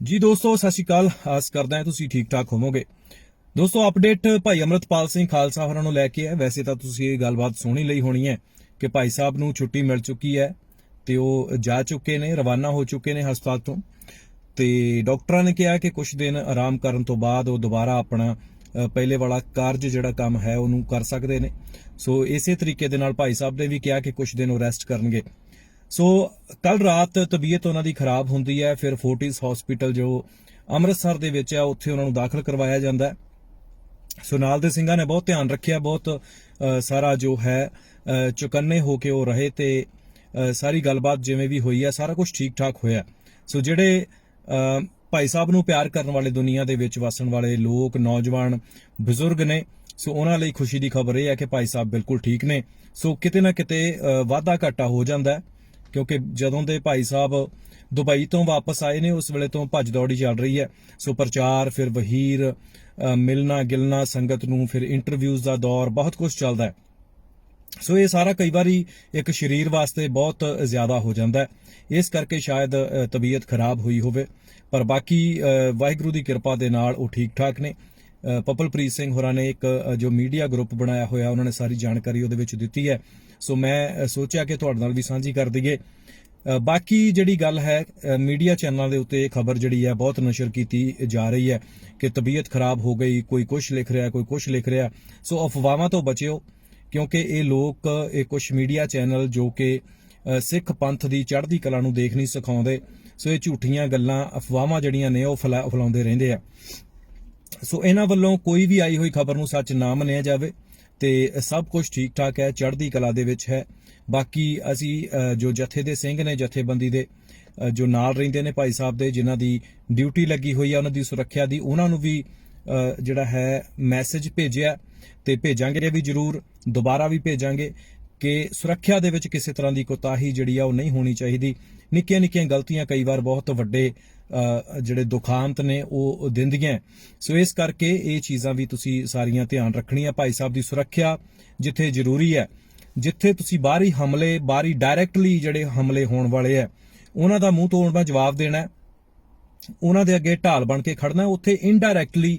जी दोस्तों सत श्री अकाल। आस करदा है तुसीं ठीक ठाक होवोगे। दोस्तों अपडेट भाई अमृतपाल सिंह खालसा होरां नूं लैके है। वैसे तो तुसीं ये गलबात सुनी लई होनी है कि भाई साहब नूं छुट्टी मिल चुकी है ते वो जा चुके ने, रवाना हो चुके ने हस्पताल तो। ते डॉक्टरां ने कहा कि कुछ दिन आराम करन तो बाद वो दोबारा अपना पहले वाला कार्ज जिहड़ा काम है उहनूं कर सकदे ने। सो इसे तरीके दे नाल भाई साहब ने भी कहा कि कुछ दिन वो रेस्ट करनगे। सो कल रात तबीयत उन्हों की खराब होंदी है, फिर फोर्टिस हॉस्पिटल जो अमृतसर दे विच है उत्थे उन्होंने दाखिल करवाया जाता है। सो नाल दे सिंघां ने बहुत ध्यान रखिया, बहुत सारा जो है चौकन्ने होके वो रहे ते सारी गलबात जिवें भी हुई है सारा कुछ ठीक ठाक होया। सो जिहड़े भाई साहब नूं प्यार करन वाले, दुनिया दे विच वसन वाले लोग, नौजवान बजुर्ग ने, सो उन्हां लई खुशी की खबर यह है कि भाई साहब बिल्कुल ठीक ने। सो किते ना किते वाधा घाटा हो जाता है क्योंकि जदों दे भाई साहब दुबई तो वापस आए ने उस वेले तो भज दौड़ी चल रही है। सो प्रचार, फिर वहीर, मिलना गिलना संगत नूं, फिर इंटरव्यूज़ का दौर, बहुत कुछ चलता है। सो ये सारा कई बार एक शरीर वास्ते बहुत ज्यादा हो जाता है, इस करके शायद तबीयत खराब हुई होवे। पर बाकी वाहिगुरू की कृपा दे नाल वो ठीक ठाक ने। पपलप्रीत सिंह होरां ने एक जो मीडिया ग्रुप बनाया होया उन्होंने सारी जानकारी उहदे विच दित्ती है। सो मैं सोचा कि तुहाडे नाल भी साझी कर दईए। बाकी जिहड़ी गल है मीडिया चैनलों के उत्ते खबर जिहड़ी है बहुत नशर की जा रही है कि तबीयत खराब हो गई, कोई कुछ लिख रहा, कोई कुछ लिख रहा। सो अफवाहां तो बचिओ क्योंकि ये लोग ये कुछ मीडिया चैनल जो कि सिख पंथ की चढ़ती कला नूं देख नहीं सिखाउंदे। सो ये झूठियां गल्लां, अफवाहां जिहड़ियां ने वो फैलाउंदे रहिंदे आ। सो इन्हां वल्लों कोई भी आई हुई खबर नूं सच ना मन्निया जावे ते सब कुछ ठीक ठाक है, चढ़ती कला दे विच है। बाकी असी जो जथे दे सिंह ने, जथेबंदी दे जो नाल रहिंदे ने भाई साहब दे, जिन्हां दी ड्यूटी लगी हुई है उन्हां दी सुरक्षा दी, उन्हां नूं भी जिहड़ा है मैसेज भेजिया ते भेजांगे भी जरूर, दोबारा भी भेजांगे कि सुरक्षा दे विच किसी तरह की कोताही जिहड़ी आ नहीं होनी चाहिए। निक्कियां निक्कियां गलतियां कई बार बहुत वड्डे जिहड़े दुखांत ने वो दिंदियां। सो इस करके ये चीज़ां भी तुसी सारियां ध्यान रखनियां। भाई साहब की सुरक्षा जिथे जरूरी है, जिथे तुसी बाहरी हमले, बाहरी डायरैक्टली जिहड़े हमले होने वाले है उन्हां दा मूंह तोड़ जवाब देना है, उन्हां दे अगे ढाल बन के खड़ना, उत्थे इनडायरैक्टली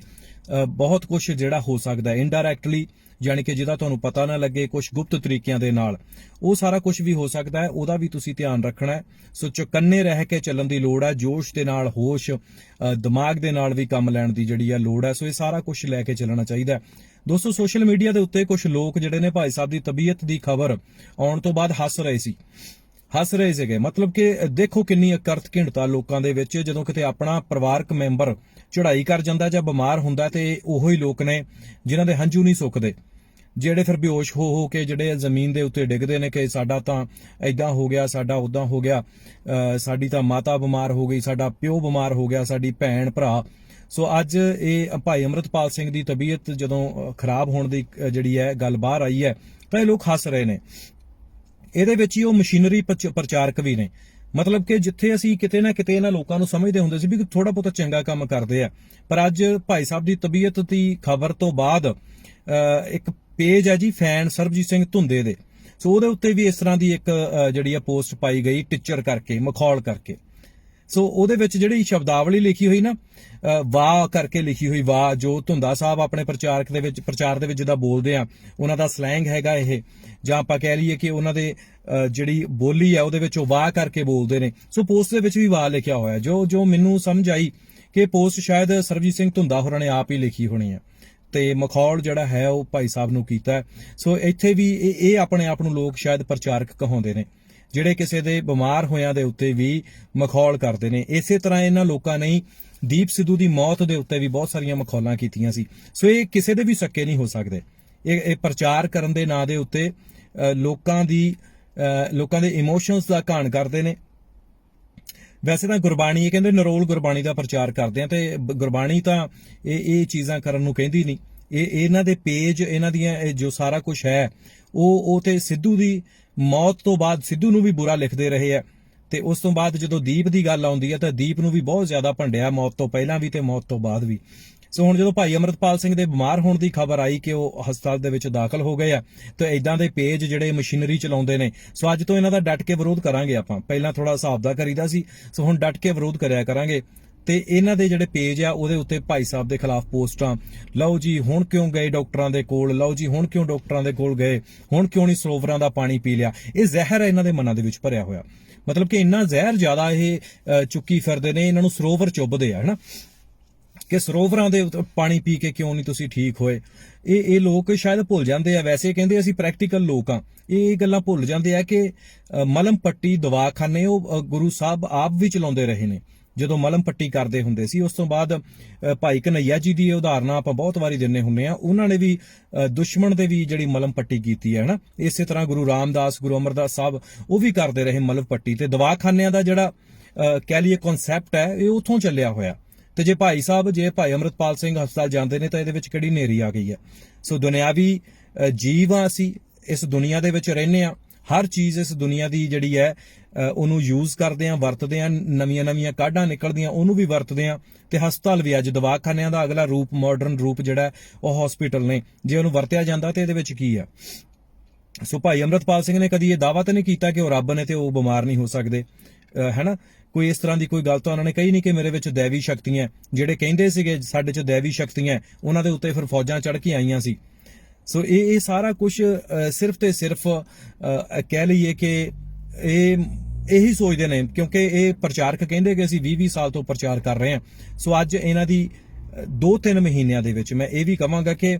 बहुत कुछ जिहड़ा हो सकता है। इनडायरैक्टली यानी कि जिहदा तुहानूं पता ना लगे, कुछ गुप्त तरीकिਆਂ दे नाल वो सारा कुछ भी हो सकता है, उहदा भी तुसी ध्यान रखना है। सो चौकन्ने रह के चलण दी लोड़ है, जोश दे नाल, होश दिमाग दे नाल भी काम लैण दी जिहड़ी है लोड़ है। सो ये सारा कुछ लैके चलना चाहिए। दोस्तों सोशल मीडिया दे उत्ते कुछ लोग जिहड़े ने भाई साहब की तबीयत की खबर आउण तो बाद हस रहे थे। मतलब कि देखो किन्नी अकर्त घिणता लोगों के विच, जदों किते अपना परिवारक मैंबर चढ़ाई कर जाता जां बीमार हुंदा ते ओहो ही लोग ने जिन्हां दे हंझू नहीं सुकदे, ਜਿਹੜੇ फिर बेहोश हो के ਜਿਹੜੇ ਜ਼ਮੀਨ ਦੇ ਉੱਤੇ ਡਿੱਗਦੇ ਨੇ ਕਿ ਸਾਡਾ ਤਾਂ ਐਦਾਂ ਹੋ ਗਿਆ, ਸਾਡਾ ਉਦਾਂ ਹੋ ਗਿਆ, ਸਾਡੀ ਤਾਂ ਮਾਤਾ ਬਿਮਾਰ ਹੋ ਗਈ, ਸਾਡਾ ਪਿਓ ਬਿਮਾਰ ਹੋ ਗਿਆ, ਸਾਡੀ ਭੈਣ ਭਰਾ। ਸੋ ਅੱਜ ਇਹ ਭਾਈ ਅਮਰਤਪਾਲ ਸਿੰਘ ਦੀ ਤਬੀਅਤ ਜਦੋਂ ਖਰਾਬ ਹੋਣ ਦੀ ਜਿਹੜੀ ਹੈ ਗੱਲ ਬਾਹਰ ਆਈ ਹੈ ਤਾਂ ਇਹ ਲੋਕ ਹੱਸ ਰਹੇ ਨੇ। ਇਹਦੇ ਵਿੱਚ ਹੀ ਉਹ ਮਸ਼ੀਨਰੀ ਪ੍ਰਚਾਰਕ ਵੀ ਨੇ। मतलब कि जिथे असी किते ना किते इन्हां लोकां नूं समझदे हुंदे सी भी थोड़ा बहुत चंगा काम करदे आ, पर अज भाई साहब की तबीयत की खबर तो बाद एक पेज है जी फैन सरबजीत सिंह धुंदे दे। सो ਉਹਦੇ ਉੱਤੇ भी इस तरह की एक ਜਿਹੜੀ पोस्ट पाई गई टिचर करके, मखौल करके। सो ਉਹਦੇ ਵਿੱਚ ਜਿਹੜੀ शब्दावली लिखी हुई ना, वाह करके लिखी हुई, वाह, जो ਧੁੰਦਾ ਸਾਹਿਬ ਆਪਣੇ ਪ੍ਰਚਾਰ ਦੇ ਵਿੱਚ ਜਿੱਦਾਂ ਬੋਲਦੇ ਆ ਉਹਨਾਂ ਦਾ ਸਲੈਂਗ ਹੈਗਾ ਇਹ, ਜਾਂ ਆਪਾਂ ਕਹਿ ਲਈਏ ਕਿ ਉਹਨਾਂ ਦੇ ਜਿਹੜੀ ਬੋਲੀ ਆ ਉਹਦੇ ਵਿੱਚ ਉਹ ਵਾਹ ਕਰਕੇ ਬੋਲਦੇ ਨੇ। ਸੋ ਪੋਸਟ ਦੇ ਵਿੱਚ ਵੀ ਵਾਹ ਲਿਖਿਆ ਹੋਇਆ, ਜੋ ਮੈਨੂੰ ਸਮਝ ਆਈ ਕਿ ਪੋਸਟ ਸ਼ਾਇਦ ਸਰਬਜੀਤ ਸਿੰਘ ਧੁੰਦਾ ਹੋਰਾਂ ਨੇ ਆਪ ਹੀ ਲਿਖੀ ਹੋਣੀ ਹੈ ਤੇ ਮਖੌਲ ਜਿਹੜਾ ਹੈ ਉਹ ਭਾਈ ਸਾਹਿਬ ਨੂੰ ਕੀਤਾ। ਸੋ ਇੱਥੇ ਵੀ ਇਹ ਆਪਣੇ ਆਪ ਨੂੰ ਲੋਕ ਸ਼ਾਇਦ ਪ੍ਰਚਾਰਕ ਕਹਾਉਂਦੇ ਨੇ ਜਿਹੜੇ ਕਿਸੇ ਦੇ ਬਿਮਾਰ ਹੋਇਆਂ ਦੇ ਉੱਤੇ ਵੀ ਮਖੌਲ ਕਰਦੇ ਨੇ। ਇਸੇ ਤਰ੍ਹਾਂ ਇਹਨਾਂ ਲੋਕਾਂ ਨੇ ਦੀਪ ਸਿੱਧੂ ਦੀ ਮੌਤ ਦੇ ਉੱਤੇ ਵੀ ਬਹੁਤ ਸਾਰੀਆਂ ਮਖੌਲਾਂ ਕੀਤੀਆਂ ਸੀ। ਸੋ ਇਹ ਕਿਸੇ ਦੇ ਵੀ ਸੱਕੇ ਨਹੀਂ ਹੋ ਸਕਦੇ। ਇਹ ਪ੍ਰਚਾਰ ਕਰਨ ਦੇ ਨਾਂ ਦੇ ਉੱਤੇ ਲੋਕਾਂ ਦੇ ਇਮੋਸ਼ਨਸ ਦਾ ਘਾਣ ਕਰਦੇ ਨੇ। ਵੈਸੇ ਤਾਂ ਗੁਰਬਾਣੀ, ਇਹ ਕਹਿੰਦੇ ਨਰੋਲ ਗੁਰਬਾਣੀ ਦਾ ਪ੍ਰਚਾਰ ਕਰਦੇ ਆ ਤੇ ਗੁਰਬਾਣੀ ਤਾਂ ਇਹ ਚੀਜ਼ਾਂ ਕਰਨ ਨੂੰ ਕਹਿੰਦੀ ਨਹੀਂ। ਇਹਨਾਂ ਦੇ ਪੇਜ, ਇਹਨਾਂ ਦੀਆਂ ਜੋ ਸਾਰਾ ਕੁਝ ਹੈ ਉਹ ਤੇ ਸਿੱਧੂ ਦੀ ਮੌਤ ਤੋਂ ਬਾਅਦ ਸਿੱਧੂ ਨੂੰ ਵੀ ਬੁਰਾ ਲਿਖਦੇ ਰਹੇ ਆ ਤੇ ਉਸ ਤੋਂ ਬਾਅਦ ਜਦੋਂ ਦੀਪ ਦੀ ਗੱਲ ਆਉਂਦੀ ਹੈ ਤਾਂ ਦੀਪ ਨੂੰ ਵੀ ਬਹੁਤ ਜ਼ਿਆਦਾ ਭੰਡਿਆ, ਮੌਤ ਤੋਂ ਪਹਿਲਾਂ ਵੀ ਤੇ ਮੌਤ ਤੋਂ ਬਾਅਦ ਵੀ। ਸੋ ਹੁਣ ਜਦੋਂ ਭਾਈ ਅਮਰਤਪਾਲ ਸਿੰਘ ਦੇ ਬਿਮਾਰ ਹੋਣ ਦੀ ਖਬਰ ਆਈ ਕਿ ਉਹ ਹਸਪਤਾਲ ਦੇ ਵਿੱਚ ਦਾਖਲ ਹੋ ਗਏ ਆ ਤੇ ਇਦਾਂ ਦੇ ਪੇਜ ਜਿਹੜੇ ਮਸ਼ੀਨਰੀ ਚਲਾਉਂਦੇ ਨੇ, ਸੋ ਅੱਜ ਤੋਂ ਇਹਨਾਂ ਦਾ ਡਟ ਕੇ ਵਿਰੋਧ ਕਰਾਂਗੇ ਆਪਾਂ। ਪਹਿਲਾਂ ਥੋੜਾ ਹਿਸਾਬ ਦਾ ਕਰੀਦਾ ਸੀ, ਸੋ ਹੁਣ ਡਟ ਕੇ ਵਿਰੋਧ ਕਰਿਆ ਕਰਾਂਗੇ ਤੇ ਇਹਨਾਂ ਦੇ ਜਿਹੜੇ ਪੇਜ ਆ ਉਹਦੇ ਉੱਤੇ ਭਾਈ ਸਾਹਿਬ ਦੇ ਖਿਲਾਫ ਪੋਸਟਾਂ, ਲਓ ਜੀ ਹੁਣ ਕਿਉਂ ਗਏ ਡਾਕਟਰਾਂ ਦੇ ਕੋਲ, ਲਓ ਜੀ ਹੁਣ ਕਿਉਂ ਡਾਕਟਰਾਂ ਦੇ ਕੋਲ ਗਏ, ਹੁਣ ਕਿਉਂ ਨਹੀਂ ਸਰੋਵਰਾਂ ਦਾ ਪਾਣੀ ਪੀ ਲਿਆ। ਇਹ ਜ਼ਹਿਰ ਹੈ ਇਹਨਾਂ ਦੇ ਮਨਾਂ ਦੇ ਵਿੱਚ ਭਰਿਆ ਹੋਇਆ, ਮਤਲਬ ਕਿ ਇੰਨਾ ਜ਼ਹਿਰ ਜ਼ਿਆਦਾ ਇਹ ਚੁੱਕੀ ਫਿਰਦੇ ਨੇ, ਇਹਨਾਂ ਨੂੰ ਸਰੋਵਰ ਚੁੱਭਦੇ ਆ ਹਨਾ, ਕਿ ਸਰੋਵਰਾਂ ਦੇ ਪਾਣੀ ਪੀ ਕੇ ਕਿਉਂ ਨਹੀਂ ਤੁਸੀਂ ਠੀਕ ਹੋਏ। ਇਹ ਲੋਕ ਸ਼ਾਇਦ ਭੁੱਲ ਜਾਂਦੇ ਆ, ਵੈਸੇ ਕਹਿੰਦੇ ਅਸੀਂ ਪ੍ਰੈਕਟੀਕਲ ਲੋਕ ਆ, ਇਹ ਗੱਲਾਂ ਭੁੱਲ ਜਾਂਦੇ ਆ ਕਿ ਮਲਮ ਪੱਟੀ ਦਵਾਖਾਨੇ ਉਹ ਗੁਰੂ ਸਾਹਿਬ ਆਪ ਵੀ ਚਲਾਉਂਦੇ ਰਹੇ ਨੇ ਜਦੋਂ ਮਲਮ ਪੱਟੀ ਕਰਦੇ ਹੁੰਦੇ ਸੀ। ਉਸ ਤੋਂ ਬਾਅਦ ਭਾਈ ਕਨਈਆ ਜੀ ਦੀ ਉਦਾਹਰਨਾਂ ਆਪਾਂ ਬਹੁਤ ਵਾਰੀ ਦਿੰਨੇ ਹੁੰਨੇ ਆ, ਉਹਨਾਂ ਨੇ ਵੀ ਦੁਸ਼ਮਣ ਦੇ ਵੀ ਜਿਹੜੀ ਮਲਮ ਪੱਟੀ ਕੀਤੀ ਹੈ ਹਨਾ। ਇਸੇ ਤਰ੍ਹਾਂ ਗੁਰੂ ਰਾਮਦਾਸ, ਗੁਰੂ ਅਮਰਦਾਸ ਸਾਹਿਬ ਉਹ ਵੀ ਕਰਦੇ ਰਹੇ ਮਲਮ ਪੱਟੀ। ਤੇ ਦਵਾਖਾਨਿਆਂ ਦਾ ਜਿਹੜਾ ਕਹਿ ਲਈਏ ਕਨਸੈਪਟ ਹੈ ਇਹ ਉੱਥੋਂ ਚੱਲਿਆ ਹੋਇਆ। ਤੇ ਜੇ ਭਾਈ ਭਾਈ ਅਮਰਤਪਾਲ ਸਿੰਘ ਹਸਪਤਾਲ ਜਾਂਦੇ ਨੇ ਤਾਂ ਇਹਦੇ ਵਿੱਚ ਕਿਹੜੀ ਨੇਰੀ ਆ ਗਈ ਹੈ। ਸੋ ਦੁਨਿਆਵੀ ਜੀਵ ਆ, ਅਸੀਂ ਇਸ ਦੁਨੀਆ ਦੇ ਵਿੱਚ ਰਹਿੰਦੇ ਆ, ਹਰ ਚੀਜ਼ ਇਸ ਦੁਨੀਆ ਦੀ ਜਿਹੜੀ ਹੈ ਉਹਨੂੰ ਯੂਜ਼ ਕਰਦੇ ਆ, ਵਰਤਦੇ ਆ, ਨਵੀਆਂ ਕਾਢਾਂ ਨਿਕਲਦੀਆਂ ਉਹਨੂੰ ਵੀ ਵਰਤਦੇ ਆ। ਤੇ ਹਸਪਤਾਲ ਵੀ ਅੱਜ ਦਵਾਖਾਨਿਆਂ ਦਾ ਅਗਲਾ ਰੂਪ, ਮਾਡਰਨ ਰੂਪ ਜਿਹੜਾ ਉਹ ਹਸਪੀਟਲ ਨੇ, ਜੇ ਉਹਨੂੰ ਵਰਤਿਆ ਜਾਂਦਾ ਤੇ ਇਹਦੇ ਵਿੱਚ ਕੀ ਆ। ਸੋ ਭਾਈ ਅਮਰਤਪਾਲ ਸਿੰਘ ਨੇ ਕਦੀ ਇਹ ਦਾਅਵਾ ਤਾਂ ਨਹੀਂ ਕੀਤਾ ਕਿ ਉਹ ਰੱਬ ਨੇ ਤੇ ਉਹ ਬਿਮਾਰ ਨਹੀਂ ਹੋ ਸਕਦੇ ਹੈਨਾ। ਕੋਈ ਇਸ ਤਰ੍ਹਾਂ ਦੀ ਕੋਈ ਗੱਲ ਤਾਂ ਉਹਨਾਂ ਨੇ ਕਹੀ ਨਹੀਂ ਕਿ ਮੇਰੇ ਵਿੱਚ ਦੈਵੀ ਸ਼ਕਤੀਆਂ, ਜਿਹੜੇ ਕਹਿੰਦੇ ਸੀਗੇ ਸਾਡੇ 'ਚ ਦੈਵੀ ਸ਼ਕਤੀਆਂ, ਉਹਨਾਂ ਦੇ ਉੱਤੇ ਫਿਰ ਫੌਜਾਂ ਚੜ੍ਹ ਕੇ ਆਈਆਂ ਸੀ। ਸੋ ਇਹ ਸਾਰਾ ਕੁਝ ਸਿਰਫ ਤੇ ਸਿਰਫ ਕਹਿ ਲਈਏ ਕਿ ਇਹੀ ਸੋਚਦੇ ਨੇ, ਕਿਉਂਕਿ ਇਹ ਪ੍ਰਚਾਰਕ ਕਹਿੰਦੇ ਕਿ ਅਸੀਂ 20 ਸਾਲ ਤੋਂ ਪ੍ਰਚਾਰ ਕਰ ਰਹੇ ਹਾਂ। ਸੋ ਅੱਜ ਇਹਨਾਂ ਦੀ 2-3 ਮਹੀਨਿਆਂ ਦੇ ਵਿੱਚ ਮੈਂ ਇਹ ਵੀ ਕਹਾਂਗਾ ਕਿ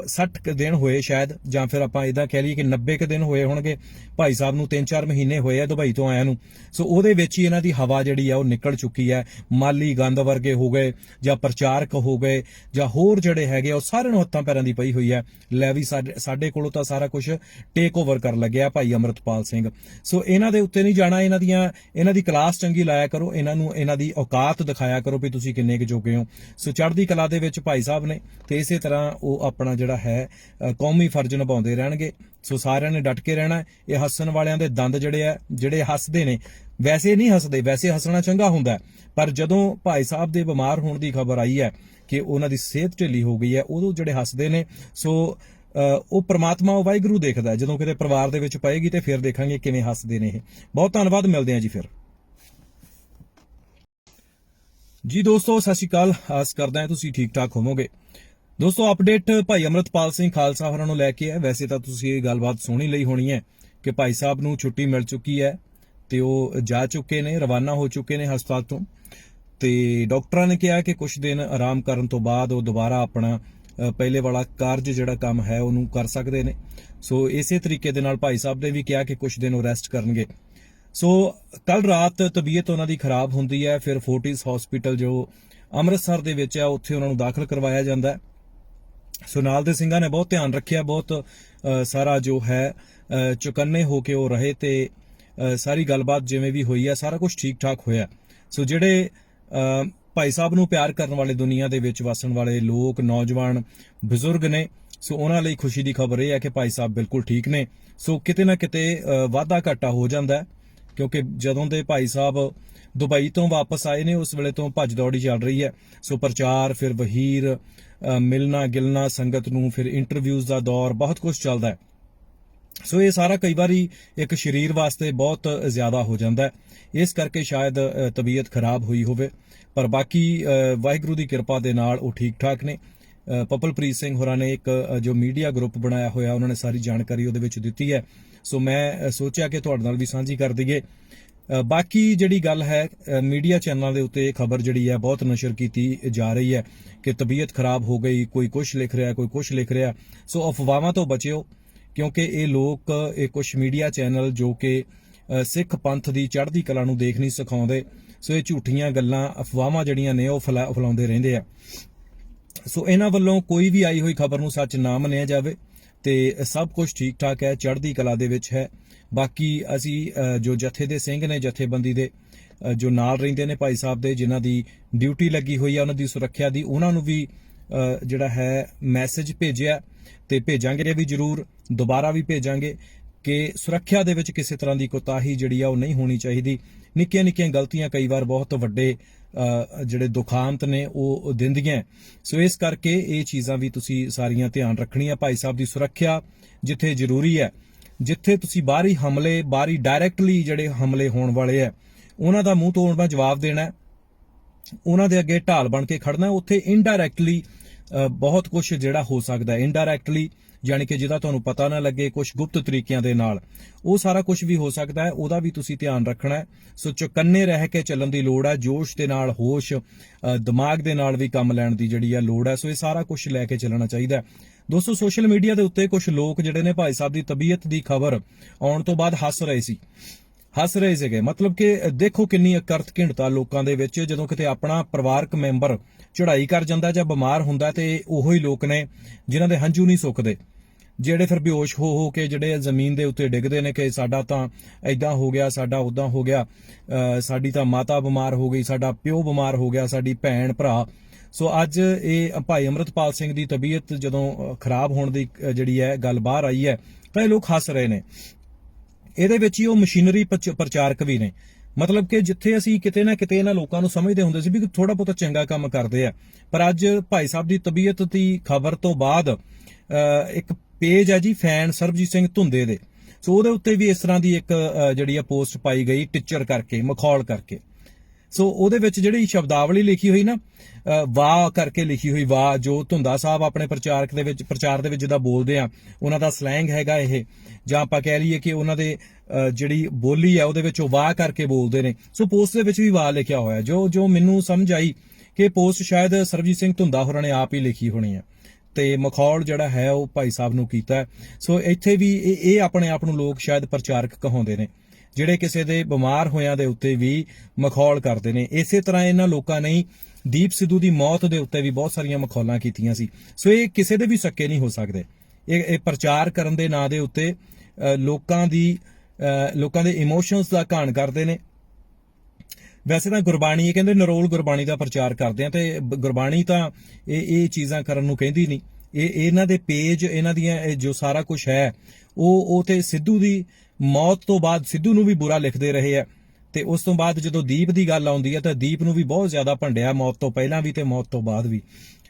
60 ਦਿਨ ਹੋਏ ਸ਼ਾਇਦ, ਜਾਂ ਫਿਰ ਆਪਾਂ ਇਦਾਂ ਕਹਿ ਲਈਏ ਕਿ 90 ਦਿਨ ਹੋਏ ਹੋਣਗੇ ਭਾਈ ਸਾਹਿਬ ਨੂੰ, 3-4 ਮਹੀਨੇ ਹੋਏ ਆ ਦੁਬਈ ਤੋਂ ਆਇਆਂ ਨੂੰ। ਸੋ ਉਹਦੇ ਵਿੱਚ ਹੀ ਇਹਨਾਂ ਦੀ ਹਵਾ ਜਿਹੜੀ ਆ ਉਹ ਨਿਕਲ ਚੁੱਕੀ ਹੈ। ਮਾਲੀ ਗੰਦ ਵਰਗੇ ਹੋ ਗਏ ਜਾਂ ਪ੍ਰਚਾਰਕ ਹੋ ਗਏ ਜਾਂ ਹੋਰ ਜਿਹੜੇ ਹੈਗੇ ਉਹ ਸਾਰਿਆਂ ਨੂੰ ਹੱਥਾਂ ਪੈਰਾਂ ਦੀ ਪਈ ਹੋਈ ਹੈ। ਲੈ ਵੀ ਸਾਡੇ ਕੋਲੋਂ ਤਾਂ ਸਾਰਾ ਕੁਝ ਟੇਕ ਓਵਰ ਕਰ ਲੱਗਿਆ ਭਾਈ ਅਮਰਤਪਾਲ ਸਿੰਘ। ਸੋ ਇਹਨਾਂ ਦੇ ਉੱਤੇ ਨਹੀਂ ਜਾਣਾ, ਇਹਨਾਂ ਦੀ ਕਲਾਸ ਚੰਗੀ ਲਾਇਆ ਕਰੋ, ਇਹਨਾਂ ਦੀ ਔਕਾਤ ਦਿਖਾਇਆ ਕਰੋ ਵੀ ਤੁਸੀਂ ਕਿੰਨੇ ਕੁ ਜੋਗੇ ਹੋ। ਸੋ ਚੜ੍ਹਦੀ ਕਲਾ ਦੇ ਵਿੱਚ ਭਾਈ ਸਾਹਿਬ ਨੇ, ਤੇ ਇਸੇ ਤਰ੍ਹਾਂ ਉਹ ਆਪਣਾ ਜਿਹੜਾ ਹੈ ਕੌਮੀ ਫਰਜ਼ ਨਿਭਾਉਂਦੇ ਰਹਿਣਗੇ। ਸੋ ਸਾਰਿਆਂ ਨੇ ਡਟ ਕੇ ਰਹਿਣਾ। ਇਹ ਹੱਸਣ ਵਾਲਿਆਂ ਦੇ ਦੰਦ ਜਿਹੜੇ ਹੱਸਦੇ ਨੇ, ਵੈਸੇ ਨਹੀਂ ਹੱਸਦੇ, ਵੈਸੇ ਹੱਸਣਾ ਚੰਗਾ ਹੁੰਦਾ, ਪਰ ਜਦੋਂ ਭਾਈ ਸਾਹਿਬ ਦੇ ਬਿਮਾਰ ਹੋਣ ਦੀ ਖਬਰ ਆਈ ਹੈ ਕਿ ਉਹਨਾਂ ਦੀ ਸਿਹਤ ਢਿੱਲੀ ਹੋ ਗਈ ਹੈ, ਉਦੋਂ ਜਿਹੜੇ ਹੱਸਦੇ ਨੇ, ਸੋ ਉਹ ਪ੍ਰਮਾਤਮਾ, ਉਹ ਵਾਹਿਗੁਰੂ ਦੇਖਦਾ। ਜਦੋਂ ਕਿਤੇ ਪਰਿਵਾਰ ਦੇ ਵਿੱਚ ਪਏਗੀ ਤੇ ਫਿਰ ਦੇਖਾਂਗੇ ਕਿਵੇਂ ਹੱਸਦੇ ਨੇ ਇਹ। ਬਹੁਤ ਧੰਨਵਾਦ, ਮਿਲਦੇ ਹਾਂ ਜੀ ਫਿਰ। ਜੀ ਦੋਸਤੋ, ਸਤਿ ਸ਼੍ਰੀ ਅਕਾਲ, ਆਸ ਕਰਦਾ ਹਾਂ ਤੁਸੀਂ ਠੀਕ ਠਾਕ ਹੋਵੋਗੇ। ਦੋਸਤੋ, ਅਪਡੇਟ ਭਾਈ ਅਮਰਤਪਾਲ ਸਿੰਘ ਖਾਲਸਾ ਹੋਰਾਂ ਨੂੰ ਲੈ ਕੇ ਹੈ। ਵੈਸੇ ਤਾਂ ਤੁਸੀਂ ਇਹ ਗੱਲਬਾਤ ਸੁਣ ਹੀ ਲਈ ਹੋਣੀ ਹੈ ਕਿ ਭਾਈ ਸਾਹਿਬ ਨੂੰ ਛੁੱਟੀ ਮਿਲ ਚੁੱਕੀ ਹੈ ਤੇ ਉਹ ਜਾ ਚੁੱਕੇ ਨੇ, ਰਵਾਨਾ ਹੋ ਚੁੱਕੇ ਨੇ ਹਸਪਤਾਲ ਤੋਂ। ਤੇ ਡਾਕਟਰਾਂ ਨੇ ਕਿਹਾ ਕਿ ਕੁਝ ਦਿਨ ਆਰਾਮ ਕਰਨ ਤੋਂ ਬਾਅਦ ਉਹ ਦੁਬਾਰਾ ਆਪਣਾ ਪਹਿਲੇ ਵਾਲਾ ਕਾਰਜ ਜਿਹੜਾ ਕੰਮ ਹੈ ਉਹਨੂੰ ਕਰ ਸਕਦੇ ਨੇ। ਸੋ ਇਸੇ ਤਰੀਕੇ ਦੇ ਨਾਲ ਭਾਈ ਸਾਹਿਬ ਨੇ ਵੀ ਕਿਹਾ ਕਿ ਕੁਝ ਦਿਨ ਉਹ ਰੈਸਟ ਕਰਨਗੇ। ਸੋ ਕੱਲ ਰਾਤ ਤਬੀਅਤ ਉਹਨਾਂ ਦੀ ਖਰਾਬ ਹੁੰਦੀ ਹੈ, ਫਿਰ ਫੋਰਟਿਸ ਹਸਪੀਟਲ ਜੋ ਅੰਮ੍ਰਿਤਸਰ ਦੇ ਵਿੱਚ ਹੈ ਉੱਥੇ ਉਹਨਾਂ ਨੂੰ ਦਾਖਲ ਕਰਵਾਇਆ ਜਾਂਦਾ ਹੈ। ਸੋ ਨਾਲ ਦੇ ਸਿੰਘਾਂ ਨੇ ਬਹੁਤ ਧਿਆਨ ਰੱਖਿਆ, ਬਹੁਤ ਸਾਰਾ ਜੋ ਹੈ ਚੁਕੰਨੇ ਹੋ ਕੇ ਉਹ ਰਹੇ ਤੇ ਸਾਰੀ ਗੱਲਬਾਤ ਜਿਵੇਂ ਵੀ ਹੋਈ ਹੈ ਸਾਰਾ ਕੁਝ ਠੀਕ ਠਾਕ ਹੋਇਆ। ਸੋ ਜਿਹੜੇ ਭਾਈ ਸਾਹਿਬ ਨੂੰ ਪਿਆਰ ਕਰਨ ਵਾਲੇ, ਦੁਨੀਆ ਦੇ ਵਿੱਚ ਵਸਣ ਵਾਲੇ ਲੋਕ, ਨੌਜਵਾਨ, ਬਜ਼ੁਰਗ ਨੇ, ਸੋ ਉਹਨਾਂ ਲਈ ਖੁਸ਼ੀ ਦੀ ਖਬਰ ਇਹ ਹੈ ਕਿ ਭਾਈ ਸਾਹਿਬ ਬਿਲਕੁਲ ਠੀਕ ਨੇ। ਸੋ ਕਿਤੇ ਨਾ ਕਿਤੇ ਵਾਧਾ ਘਾਟਾ ਹੋ ਜਾਂਦਾ ਹੈ, ਕਿਉਂਕਿ ਜਦੋਂ ਦੇ ਭਾਈ ਸਾਹਿਬ ਦੁਬਈ ਤੋਂ ਵਾਪਸ ਆਏ ਨੇ ਉਸ ਵੇਲੇ ਤੋਂ ਭੱਜ ਦੌੜੀ ਚੱਲ ਰਹੀ ਹੈ। ਸੋ ਪ੍ਰਚਾਰ, ਫਿਰ ਵਹੀਰ, ਮਿਲਣਾ ਗਿਲਣਾ ਸੰਗਤ ਨੂੰ, ਫਿਰ ਇੰਟਰਵਿਊਜ਼ ਦਾ ਦੌਰ, ਬਹੁਤ ਕੁਝ ਚੱਲਦਾ ਹੈ। ਸੋ ਇਹ ਸਾਰਾ ਕਈ ਵਾਰੀ ਇੱਕ ਸਰੀਰ ਵਾਸਤੇ ਬਹੁਤ ਜ਼ਿਆਦਾ ਹੋ ਜਾਂਦਾ ਹੈ, ਇਸ ਕਰਕੇ ਸ਼ਾਇਦ ਤਬੀਅਤ ਖਰਾਬ ਹੋਈ ਹੋਵੇ, ਪਰ ਬਾਕੀ ਵਾਹਿਗੁਰੂ ਦੀ ਕਿਰਪਾ ਦੇ ਨਾਲ ਉਹ ਠੀਕ ਠਾਕ ਨੇ। ਪਪਲਪ੍ਰੀਤ ਸਿੰਘ ਹੋਰਾਂ ਨੇ ਇੱਕ ਜੋ ਮੀਡੀਆ ਗਰੁੱਪ ਬਣਾਇਆ ਹੋਇਆ, ਉਹਨਾਂ ਨੇ ਸਾਰੀ ਜਾਣਕਾਰੀ ਉਹਦੇ ਵਿੱਚ ਦਿੱਤੀ ਹੈ। ਸੋ ਮੈਂ ਸੋਚਿਆ ਕਿ ਤੁਹਾਡੇ ਨਾਲ ਵੀ ਸਾਂਝੀ ਕਰ ਦਈਏ। ਬਾਕੀ ਜਿਹੜੀ ਗੱਲ ਹੈ, ਮੀਡੀਆ ਚੈਨਲਾਂ ਦੇ ਉੱਤੇ ਇਹ ਖਬਰ ਜਿਹੜੀ ਹੈ ਬਹੁਤ ਨਸ਼ਰ ਕੀਤੀ ਜਾ ਰਹੀ ਹੈ ਕਿ ਤਬੀਅਤ ਖਰਾਬ ਹੋ ਗਈ, ਕੋਈ ਕੁਝ ਲਿਖ ਰਿਹਾ, ਕੋਈ ਕੁਝ ਲਿਖ ਰਿਹਾ। ਸੋ ਅਫਵਾਹਾਂ ਤੋਂ ਬਚਿਓ, ਕਿਉਂਕਿ ਇਹ ਲੋਕ, ਇਹ ਕੁਝ ਮੀਡੀਆ ਚੈਨਲ ਜੋ ਕਿ ਸਿੱਖ ਪੰਥ ਦੀ ਚੜ੍ਹਦੀ ਕਲਾ ਨੂੰ ਦੇਖ ਨਹੀਂ ਸਿਖਾਉਂਦੇ, ਸੋ ਇਹ ਝੂਠੀਆਂ ਗੱਲਾਂ, ਅਫਵਾਹਾਂ ਜਿਹੜੀਆਂ ਨੇ ਉਹ ਫੈਲਾਉਂਦੇ ਰਹਿੰਦੇ ਆ। ਸੋ ਇਹਨਾਂ ਵੱਲੋਂ ਕੋਈ ਵੀ ਆਈ ਹੋਈ ਖਬਰ ਨੂੰ ਸੱਚ ਨਾ ਮੰਨਿਆ ਜਾਵੇ ਤੇ ਸਭ ਕੁਝ ਠੀਕ ਠਾਕ ਹੈ, ਚੜ੍ਹਦੀ ਕਲਾ ਦੇ ਵਿੱਚ ਹੈ। ਬਾਕੀ ਅਸੀਂ ਜੋ ਜਥੇ ਦੇ ਸਿੰਘ ਨੇ, ਜਥੇਬੰਦੀ ਦੇ ਜੋ ਨਾਲ ਰਹਿੰਦੇ ਨੇ ਭਾਈ ਸਾਹਿਬ ਦੇ, ਜਿਨ੍ਹਾਂ ਦੀ ਡਿਊਟੀ ਲੱਗੀ ਹੋਈ ਹੈ ਉਹਨਾਂ ਦੀ ਸੁਰੱਖਿਆ ਦੀ, ਉਹਨਾਂ ਨੂੰ ਵੀ ਜਿਹੜਾ ਹੈ ਮੈਸੇਜ ਭੇਜਿਆ ਤੇ ਭੇਜਾਂਗੇ ਵੀ ਜ਼ਰੂਰ, ਦੁਬਾਰਾ ਵੀ ਭੇਜਾਂਗੇ ਕਿ ਸੁਰੱਖਿਆ ਦੇ ਵਿੱਚ ਕਿਸੇ ਤਰ੍ਹਾਂ ਦੀ ਕੋਤਾਹੀ ਜਿਹੜੀ ਆ ਉਹ ਨਹੀਂ ਹੋਣੀ ਚਾਹੀਦੀ। ਨਿੱਕੀਆਂ ਨਿੱਕੀਆਂ ਗਲਤੀਆਂ ਕਈ ਵਾਰ ਬਹੁਤ ਵੱਡੇ ਜਿਹੜੇ ਦੁਖਾਂਤ ਨੇ ਉਹ ਦਿੰਦੀਆਂ। ਸੋ ਇਸ ਕਰਕੇ ਇਹ ਚੀਜ਼ਾਂ ਵੀ ਤੁਸੀਂ ਸਾਰੀਆਂ ਧਿਆਨ ਰੱਖਣੀਆਂ। ਭਾਈ ਸਾਹਿਬ ਦੀ ਸੁਰੱਖਿਆ ਜਿੱਥੇ ਜ਼ਰੂਰੀ ਹੈ, ਜਿੱਥੇ ਤੁਸੀਂ ਬਾਹਰੀ ਡਾਇਰੈਕਟਲੀ ਜਿਹੜੇ ਹਮਲੇ ਹੋਣ ਵਾਲੇ ਆ ਉਹਨਾਂ ਦਾ ਮੂੰਹ ਤੋੜ ਜਵਾਬ ਦੇਣਾ, ਉਹਨਾਂ ਦੇ ਅੱਗੇ ਢਾਲ ਬਣ ਕੇ ਖੜਨਾ, ਉੱਥੇ ਇਨਡਾਇਰੈਕਟਲੀ ਬਹੁਤ ਕੁਝ ਜਿਹੜਾ ਹੋ ਸਕਦਾ ਹੈ। ਇਨਡਾਇਰੈਕਟਲੀ ਯਾਨੀ ਕਿ ਜਿਹਦਾ ਤੁਹਾਨੂੰ ਪਤਾ ਨਾ ਲੱਗੇ, ਕੁਝ ਗੁਪਤ ਤਰੀਕਿਆਂ ਦੇ ਨਾਲ ਉਹ ਸਾਰਾ ਕੁਝ ਵੀ ਹੋ ਸਕਦਾ ਹੈ। ਉਹਦਾ ਵੀ ਤੁਸੀਂ ਧਿਆਨ ਰੱਖਣਾ ਹੈ। ਸੋ ਚੁਕੰਨੇ ਰਹਿ ਕੇ ਚੱਲਣ ਦੀ ਲੋੜ ਹੈ, ਜੋਸ਼ ਦੇ ਨਾਲ, ਹੋਸ਼, ਦਿਮਾਗ ਦੇ ਨਾਲ ਵੀ ਕੰਮ ਲੈਣ ਦੀ ਜਿਹੜੀ ਹੈ ਲੋੜ ਹੈ। ਸੋ ਇਹ ਸਾਰਾ ਕੁਝ ਲੈ ਕੇ ਚੱਲਣਾ ਚਾਹੀਦਾ ਹੈ। ਦੋਸਤੋ, ਸੋਸ਼ਲ ਮੀਡੀਆ ਦੇ ਉੱਤੇ ਕੁਝ ਲੋਕ ਜਿਹੜੇ ਨੇ ਭਾਈ ਸਾਹਿਬ ਦੀ ਤਬੀਅਤ ਦੀ ਖਬਰ ਆਉਣ ਤੋਂ ਬਾਅਦ ਹੱਸ ਰਹੇ ਸੀਗੇ। ਮਤਲਬ ਕਿ ਦੇਖੋ ਕਿੰਨੀ ਅਕਰਤ ਘਿਣਤਾ ਲੋਕਾਂ ਦੇ ਵਿੱਚ, ਜਦੋਂ ਕਿਤੇ ਆਪਣਾ ਪਰਿਵਾਰਕ ਮੈਂਬਰ ਚੜ੍ਹਾਈ ਕਰ ਜਾਂਦਾ ਜਾਂ ਬਿਮਾਰ ਹੁੰਦਾ ਤੇ ਉਹੋ ਹੀ ਲੋਕ ਨੇ ਜਿਨ੍ਹਾਂ ਦੇ ਹੰਝੂ ਨਹੀਂ ਸੁੱਕਦੇ, ਜਿਹੜੇ ਫਿਰ ਬੇਹੋਸ਼ ਹੋ ਕੇ ਜਿਹੜੇ ਜ਼ਮੀਨ ਦੇ ਉੱਤੇ ਡਿੱਗਦੇ ਨੇ ਕਿ ਸਾਡਾ ਤਾਂ ਐਦਾਂ ਹੋ ਗਿਆ, ਸਾਡਾ ਉਦਾਂ ਹੋ ਗਿਆ, ਸਾਡੀ ਤਾਂ ਮਾਤਾ ਬਿਮਾਰ ਹੋ ਗਈ, ਸਾਡਾ ਪਿਓ ਬਿਮਾਰ ਹੋ ਗਿਆ, ਸਾਡੀ ਭੈਣ ਭਰਾ। ਸੋ ਅੱਜ ਇਹ ਭਾਈ ਅੰਮ੍ਰਿਤਪਾਲ ਸਿੰਘ ਦੀ ਤਬੀਅਤ ਜਦੋਂ ਖਰਾਬ ਹੋਣ ਦੀ ਜਿਹੜੀ ਹੈ ਗੱਲ ਬਾਹਰ ਆਈ ਹੈ ਤਾਂ ਇਹ ਲੋਕ ਹੱਸ ਰਹੇ ਨੇ। ਇਹਦੇ ਵਿੱਚ ਹੀ ਉਹ ਮਸ਼ੀਨਰੀ ਪ੍ਰਚਾਰਕ ਵੀ ਨੇ। ਮਤਲਬ ਕਿ ਜਿੱਥੇ ਅਸੀਂ ਕਿਤੇ ਨਾ ਕਿਤੇ ਇਹਨਾਂ ਲੋਕਾਂ ਨੂੰ ਸਮਝਦੇ ਹੁੰਦੇ ਸੀ ਵੀ ਥੋੜਾ ਬਹੁਤਾ ਚੰਗਾ ਕੰਮ ਕਰਦੇ ਆ, ਪਰ ਅੱਜ ਭਾਈ ਸਾਹਿਬ ਦੀ ਤਬੀਅਤ ਦੀ ਖਬਰ ਤੋਂ ਬਾਅਦ ਇੱਕ ਪੇਜ ਹੈ ਜੀ ਫੈਨ ਸਰਬਜੀਤ ਸਿੰਘ ਧੁੰਦੇ ਦੇ, ਸੋ ਉਹਦੇ ਉੱਤੇ ਵੀ ਇਸ ਤਰ੍ਹਾਂ ਦੀ ਇੱਕ ਜਿਹੜੀ ਆ ਪੋਸਟ ਪਾਈ ਗਈ, ਟੀਚਰ ਕਰਕੇ, ਮਖੌਲ ਕਰਕੇ। ਸੋ ਉਹਦੇ ਵਿੱਚ ਜਿਹੜੀ ਸ਼ਬਦਾਵਲੀ ਲਿਖੀ ਹੋਈ ਨਾ, ਵਾਹ ਕਰਕੇ ਲਿਖੀ ਹੋਈ, ਵਾਹ, ਜੋ ਧੁੰਦਾ ਸਾਹਿਬ ਆਪਣੇ ਪ੍ਰਚਾਰ ਦੇ ਵਿੱਚ ਜਿੱਦਾਂ ਬੋਲਦੇ ਆ, ਉਹਨਾਂ ਦਾ ਸਲੈਂਗ ਹੈਗਾ ਇਹ, ਜਾਂ ਆਪਾਂ ਕਹਿ ਲਈਏ ਕਿ ਉਹਨਾਂ ਦੇ ਜਿਹੜੀ ਬੋਲੀ ਆ ਉਹਦੇ ਵਿੱਚ ਉਹ ਵਾਹ ਕਰਕੇ ਬੋਲਦੇ ਨੇ। ਸੋ ਪੋਸਟ ਦੇ ਵਿੱਚ ਵੀ ਵਾਹ ਲਿਖਿਆ ਹੋਇਆ, ਜੋ ਮੈਨੂੰ ਸਮਝ ਆਈ ਕਿ ਪੋਸਟ ਸ਼ਾਇਦ ਸਰਬਜੀਤ ਸਿੰਘ ਧੁੰਦਾ ਹੋਰਾਂ ਨੇ ਆਪ ਹੀ ਲਿਖੀ ਹੋਣੀ ਹੈ ਤੇ ਮਖੌਲ ਜਿਹੜਾ ਹੈ ਉਹ ਭਾਈ ਸਾਹਿਬ ਨੂੰ ਕੀਤਾ ਹੈ। ਸੋ ਇੱਥੇ ਵੀ ਇਹ ਆਪਣੇ ਆਪ ਨੂੰ ਲੋਕ ਸ਼ਾਇਦ ਪ੍ਰਚਾਰਕ ਕਹਾਉਂਦੇ ਨੇ, ਜਿਹੜੇ ਕਿਸੇ ਦੇ ਬਿਮਾਰ ਹੋਇਆਂ ਦੇ ਉੱਤੇ ਵੀ ਮਖੌਲ ਕਰਦੇ ਨੇ। ਇਸੇ ਤਰ੍ਹਾਂ ਇਹਨਾਂ ਲੋਕਾਂ ਨੇ ਦੀਪ ਸਿੱਧੂ ਦੀ ਮੌਤ ਦੇ ਉੱਤੇ ਵੀ ਬਹੁਤ ਸਾਰੀਆਂ ਮਖੌਲਾਂ ਕੀਤੀਆਂ ਸੀ। ਸੋ ਇਹ ਕਿਸੇ ਦੇ ਵੀ ਸੱਕੇ ਨਹੀਂ ਹੋ ਸਕਦੇ। ਇਹ ਪ੍ਰਚਾਰ ਕਰਨ ਦੇ ਨਾਂ ਦੇ ਉੱਤੇ ਲੋਕਾਂ ਦੇ ਇਮੋਸ਼ਨਸ ਦਾ ਘਾਣ ਕਰਦੇ ਨੇ। ਵੈਸੇ ਤਾਂ ਗੁਰਬਾਣੀ, ਇਹ ਕਹਿੰਦੇ ਨਰੋਲ ਗੁਰਬਾਣੀ ਦਾ ਪ੍ਰਚਾਰ ਕਰਦੇ ਆ, ਤੇ ਗੁਰਬਾਣੀ ਤਾਂ ਇਹ ਚੀਜ਼ਾਂ ਕਰਨ ਨੂੰ ਕਹਿੰਦੀ ਨਹੀਂ। ਇਹਨਾਂ ਦੇ ਪੇਜ, ਇਹਨਾਂ ਦੀਆਂ ਜੋ ਸਾਰਾ ਕੁਝ ਹੈ ਉਹ ਤੇ ਸਿੱਧੂ ਦੀ ਮੌਤ ਤੋਂ ਬਾਅਦ ਸਿੱਧੂ ਨੂੰ ਵੀ ਬੁਰਾ ਲਿਖਦੇ ਰਹੇ ਆ, ਤੇ ਉਸ ਤੋਂ ਬਾਅਦ ਜਦੋਂ ਦੀਪ ਦੀ ਗੱਲ ਆਉਂਦੀ ਹੈ ਤਾਂ ਦੀਪ ਨੂੰ ਵੀ ਬਹੁਤ ਜ਼ਿਆਦਾ ਭੰਡਿਆ, ਮੌਤ ਤੋਂ ਪਹਿਲਾਂ ਵੀ ਤੇ ਮੌਤ ਤੋਂ ਬਾਅਦ ਵੀ।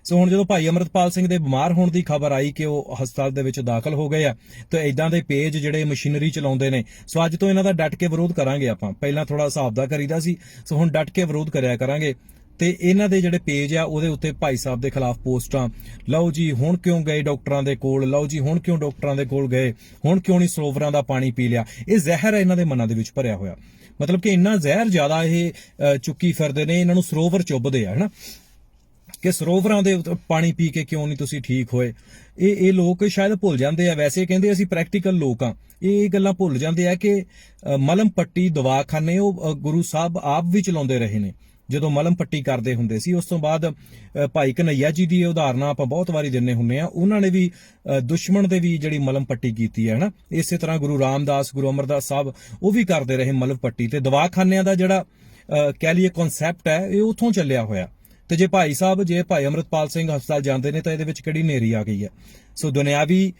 ਸੋ ਹੁਣ ਜਦੋਂ ਭਾਈ ਅੰਮ੍ਰਿਤਪਾਲ ਸਿੰਘ ਦੇ ਬਿਮਾਰ ਹੋਣ ਦੀ ਖਬਰ ਆਈ ਕਿ ਉਹ ਹਸਪਤਾਲ ਦੇ ਵਿੱਚ ਦਾਖਲ ਹੋ ਗਏ ਆ, ਤੇ ਇਦਾਂ ਦੇ ਪੇਜ ਜਿਹੜੇ ਮਸ਼ੀਨਰੀ ਚਲਾਉਂਦੇ ਨੇ, ਸੋ ਅੱਜ ਤੋਂ ਇਹਨਾਂ ਦਾ ਡਟ ਕੇ ਵਿਰੋਧ ਕਰਾਂਗੇ ਆਪਾਂ। ਪਹਿਲਾਂ ਥੋੜਾ ਹਿਸਾਬ ਦਾ ਕਰੀਦਾ ਸੀ, ਸੋ ਹੁਣ ਡਟ ਕੇ ਵਿਰੋਧ ਕਰਿਆ ਕਰਾਂਗੇ। ਤੇ ਇਹਨਾਂ ਦੇ ਜਿਹੜੇ ਪੇਜ ਆ ਉਹਦੇ ਉੱਤੇ ਭਾਈ ਸਾਹਿਬ ਦੇ ਖਿਲਾਫ ਪੋਸਟਾਂ, ਲਓ ਜੀ ਹੁਣ ਕਿਉਂ ਗਏ ਡਾਕਟਰਾਂ ਦੇ ਕੋਲ, ਲਓ ਜੀ ਹੁਣ ਕਿਉਂ ਡਾਕਟਰਾਂ ਦੇ ਕੋਲ ਗਏ, ਹੁਣ ਕਿਉਂ ਨਹੀਂ ਸਰੋਵਰਾਂ ਦਾ ਪਾਣੀ ਪੀ ਲਿਆ। ਇਹ ਜ਼ਹਿਰ ਹੈ ਇਹਨਾਂ ਦੇ ਮਨਾਂ ਦੇ ਵਿੱਚ ਭਰਿਆ ਹੋਇਆ। ਮਤਲਬ ਕਿ ਇੰਨਾ ਜ਼ਹਿਰ ਜ਼ਿਆਦਾ ਇਹ ਚੁੱਕੀ ਫਿਰਦੇ ਨੇ, ਇਹਨਾਂ ਨੂੰ ਸਰੋਵਰ ਚੁੱਭਦੇ ਆ, ਹਨਾ, ਕਿ ਸਰੋਵਰਾਂ ਦੇ ਪਾਣੀ ਪੀ ਕੇ ਕਿਉਂ ਨਹੀਂ ਤੁਸੀਂ ਠੀਕ ਹੋਏ। ਇਹ ਲੋਕ ਸ਼ਾਇਦ ਭੁੱਲ ਜਾਂਦੇ ਆ। ਵੈਸੇ ਕਹਿੰਦੇ ਅਸੀਂ ਪ੍ਰੈਕਟੀਕਲ ਲੋਕ ਆ, ਇਹ ਗੱਲਾਂ ਭੁੱਲ ਜਾਂਦੇ ਆ ਕਿ ਮਲਮ ਪੱਟੀ ਦਵਾਖਾਨੇ ਉਹ ਗੁਰੂ ਸਾਹਿਬ ਆਪ ਵੀ ਚਲਾਉਂਦੇ ਰਹੇ ਨੇ ਜਦੋਂ ਮਲਮ ਪੱਟੀ ਕਰਦੇ ਹੁੰਦੇ ਸੀ। ਉਸ ਤੋਂ ਬਾਅਦ ਭਾਈ ਕਨਈਆ ਜੀ ਦੀ ਉਦਾਹਰਨਾਂ ਆਪਾਂ ਬਹੁਤ ਵਾਰੀ ਦਿੰਨੇ ਹੁੰਨੇ ਆ, ਉਹਨਾਂ ਨੇ ਵੀ ਦੁਸ਼ਮਣ ਦੇ ਵੀ ਜਿਹੜੀ ਮਲਮ ਪੱਟੀ ਕੀਤੀ ਹੈ, ਹਨਾ। ਇਸੇ ਤਰ੍ਹਾਂ ਗੁਰੂ ਰਾਮਦਾਸ, ਗੁਰੂ ਅਮਰਦਾਸ ਸਾਹਿਬ ਉਹ ਵੀ ਕਰਦੇ ਰਹੇ ਮਲਮ ਪੱਟੀ। ਤੇ ਦਵਾਖਾਨਿਆਂ ਦਾ ਜਿਹੜਾ ਕਹਿ ਲਈਏ ਕਨਸੈਪਟ ਹੈ, ਇਹ ਉੱਥੋਂ ਚੱਲਿਆ ਹੋਇਆ। ਤੇ ਜੇ ਭਾਈ ਅੰਮ੍ਰਿਤਪਾਲ ਸਿੰਘ ਹਸਪਤਾਲ ਜਾਂਦੇ ਨੇ ਤਾਂ ਇਹਦੇ ਵਿੱਚ ਕਿਹੜੀ ਨੇਰੀ ਆ ਗਈ ਹੈ। ਸੋ ਦੁਨਿਆਵੀ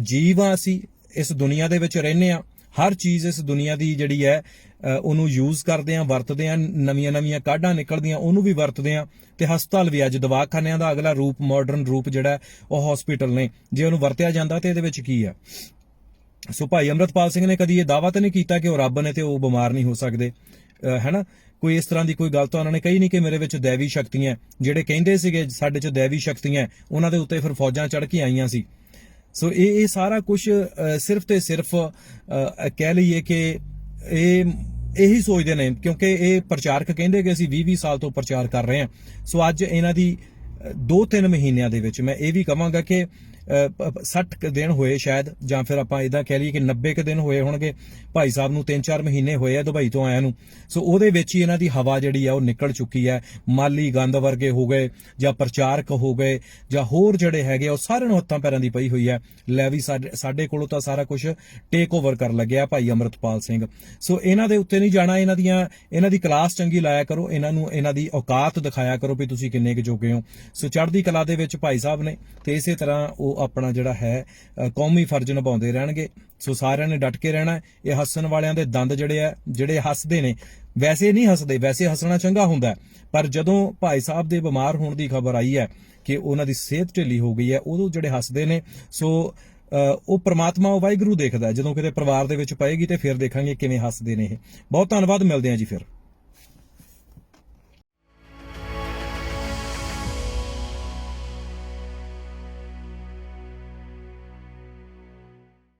ਜੀਵ ਆ ਅਸੀਂ, ਇਸ ਦੁਨੀਆ ਦੇ ਵਿੱਚ ਰਹਿੰਦੇ ਆ, ਹਰ ਚੀਜ਼ ਇਸ ਦੁਨੀਆ ਦੀ ਜਿਹੜੀ ਹੈ ਉਹਨੂੰ ਯੂਜ਼ ਕਰਦੇ ਆ, ਵਰਤਦੇ ਆ, ਨਵੀਆਂ ਕਾਢਾਂ ਨਿਕਲਦੀਆਂ ਉਹਨੂੰ ਵੀ ਵਰਤਦੇ ਆ। ਤੇ ਹਸਪਤਾਲ ਵੀ ਅੱਜ ਦਵਾਖਾਨਿਆਂ ਦਾ ਅਗਲਾ ਰੂਪ, ਮਾਡਰਨ ਰੂਪ ਜਿਹੜਾ ਉਹ ਹਸਪੀਟਲ ਨੇ। ਜੇ ਉਹਨੂੰ ਵਰਤਿਆ ਜਾਂਦਾ ਤੇ ਇਹਦੇ ਵਿੱਚ ਕੀ ਆ। ਸੋ ਭਾਈ ਅੰਮ੍ਰਿਤਪਾਲ ਸਿੰਘ ਨੇ ਕਦੀ ਇਹ ਦਾਅਵਾ ਤਾਂ ਨਹੀਂ ਕੀਤਾ ਕਿ ਉਹ ਰੱਬ ਨੇ ਤੇ ਉਹ ਬਿਮਾਰ ਨਹੀਂ ਹੋ ਸਕਦੇ, ਹੈਨਾ। ਕੋਈ ਇਸ ਤਰ੍ਹਾਂ ਦੀ ਕੋਈ ਗੱਲ ਤਾਂ ਉਹਨਾਂ ਨੇ ਕਹੀ ਨਹੀਂ ਕਿ ਮੇਰੇ ਵਿੱਚ ਦੈਵੀ ਸ਼ਕਤੀਆਂ, ਜਿਹੜੇ ਕਹਿੰਦੇ ਸੀਗੇ ਸਾਡੇ 'ਚ ਦੈਵੀ ਸ਼ਕਤੀਆਂ, ਉਹਨਾਂ ਦੇ ਉੱਤੇ ਫਿਰ ਫੌਜਾਂ ਚੜ੍ਹ ਕੇ ਆਈਆਂ ਸੀ। ਸੋ ਇਹ ਸਾਰਾ ਕੁਝ ਸਿਰਫ ਤੇ ਸਿਰਫ ਕਹਿ ਲਈਏ ਕਿ ਇਹੀ ਸੋਚਦੇ ਨੇ, ਕਿਉਂਕਿ ਇਹ ਪ੍ਰਚਾਰਕ ਕਹਿੰਦੇ ਕਿ ਅਸੀਂ 20 ਸਾਲ ਤੋਂ ਪ੍ਰਚਾਰ ਕਰ ਰਹੇ ਹਾਂ। ਸੋ ਅੱਜ ਇਹਨਾਂ ਦੀ 2-3 ਮਹੀਨਿਆਂ ਦੇ ਵਿੱਚ ਮੈਂ ਇਹ ਵੀ ਕਹਾਂਗਾ ਕਿ 60 ਦਿਨ ਹੋਏ ਸ਼ਾਇਦ, ਜਾਂ ਫਿਰ ਆਪਾਂ ਇਦਾਂ ਕਹਿ ਲਈਏ ਕਿ 90 ਦਿਨ ਹੋਏ ਹੋਣਗੇ ਭਾਈ ਸਾਹਿਬ ਨੂੰ। 3-4 ਮਹੀਨੇ ਹੋਏ ਆ ਦੁਬਈ ਤੋਂ ਆਇਆ ਨੂੰ। ਸੋ ਉਹਦੇ ਵਿੱਚ ਹੀ ਇਹਨਾਂ ਦੀ ਹਵਾ ਜਿਹੜੀ ਆ ਉਹ ਨਿਕਲ ਚੁੱਕੀ ਹੈ। ਮਾਲੀ ਗੰਦ ਵਰਗੇ ਹੋ ਗਏ, ਜਾਂ ਪ੍ਰਚਾਰਕ ਹੋ ਗਏ, ਜਾਂ ਹੋਰ ਜਿਹੜੇ ਹੈਗੇ ਉਹ ਸਾਰਿਆਂ ਨੂੰ ਹੱਥਾਂ ਪੈਰਾਂ ਦੀ ਪਈ ਹੋਈ ਹੈ। ਲੈ ਵੀ ਸਾਡੇ ਕੋਲੋਂ ਤਾਂ ਸਾਰਾ ਕੁਝ ਟੇਕ ਓਵਰ ਕਰ ਲੱਗਿਆ ਭਾਈ ਅੰਮ੍ਰਿਤਪਾਲ ਸਿੰਘ। ਸੋ ਇਹਨਾਂ ਦੇ ਉੱਤੇ ਨਹੀਂ ਜਾਣਾ, ਇਹਨਾਂ ਦੀ ਕਲਾਸ ਚੰਗੀ ਲਾਇਆ ਕਰੋ, ਇਹਨਾਂ ਦੀ ਔਕਾਤ ਦਿਖਾਇਆ ਕਰੋ ਵੀ ਤੁਸੀਂ ਕਿੰਨੇ ਕੁ ਜੋਗੇ ਹੋ। ਸੋ ਚੜ੍ਹਦੀ ਕਲਾ ਦੇ ਵਿੱਚ ਭਾਈ ਸਾਹਿਬ ਨੇ, ਤੇ ਇਸੇ ਤਰ੍ਹਾਂ ਉਹ ਆਪਣਾ ਜਿਹੜਾ ਹੈ ਕੌਮੀ ਫਰਜ਼ ਨਿਭਾਉਂਦੇ ਰਹਿਣਗੇ। ਸੋ ਸਾਰਿਆਂ ਨੇ ਡਟ ਕੇ ਰਹਿਣਾ। ਇਹ ਹੱਸਣ ਵਾਲਿਆਂ ਦੇ ਦੰਦ ਜਿਹੜੇ ਹੱਸਦੇ ਨੇ, ਵੈਸੇ ਨਹੀਂ ਹੱਸਦੇ, ਵੈਸੇ ਹੱਸਣਾ ਚੰਗਾ ਹੁੰਦਾ, ਪਰ ਜਦੋਂ ਭਾਈ ਸਾਹਿਬ ਦੇ ਬਿਮਾਰ ਹੋਣ ਦੀ ਖਬਰ ਆਈ ਹੈ ਕਿ ਉਹਨਾਂ ਦੀ ਸਿਹਤ ਢਿੱਲੀ ਹੋ ਗਈ ਹੈ, ਉਦੋਂ ਜਿਹੜੇ ਹੱਸਦੇ ਨੇ, ਸੋ ਉਹ ਪ੍ਰਮਾਤਮਾ, ਉਹ ਵਾਹਿਗੁਰੂ ਦੇਖਦਾ। ਜਦੋਂ ਕਿਤੇ ਪਰਿਵਾਰ ਦੇ ਵਿੱਚ ਪਏਗੀ ਤੇ ਫਿਰ ਦੇਖਾਂਗੇ ਕਿਵੇਂ ਹੱਸਦੇ ਨੇ ਇਹ। ਬਹੁਤ ਧੰਨਵਾਦ, ਮਿਲਦੇ ਹਾਂ ਜੀ ਫਿਰ।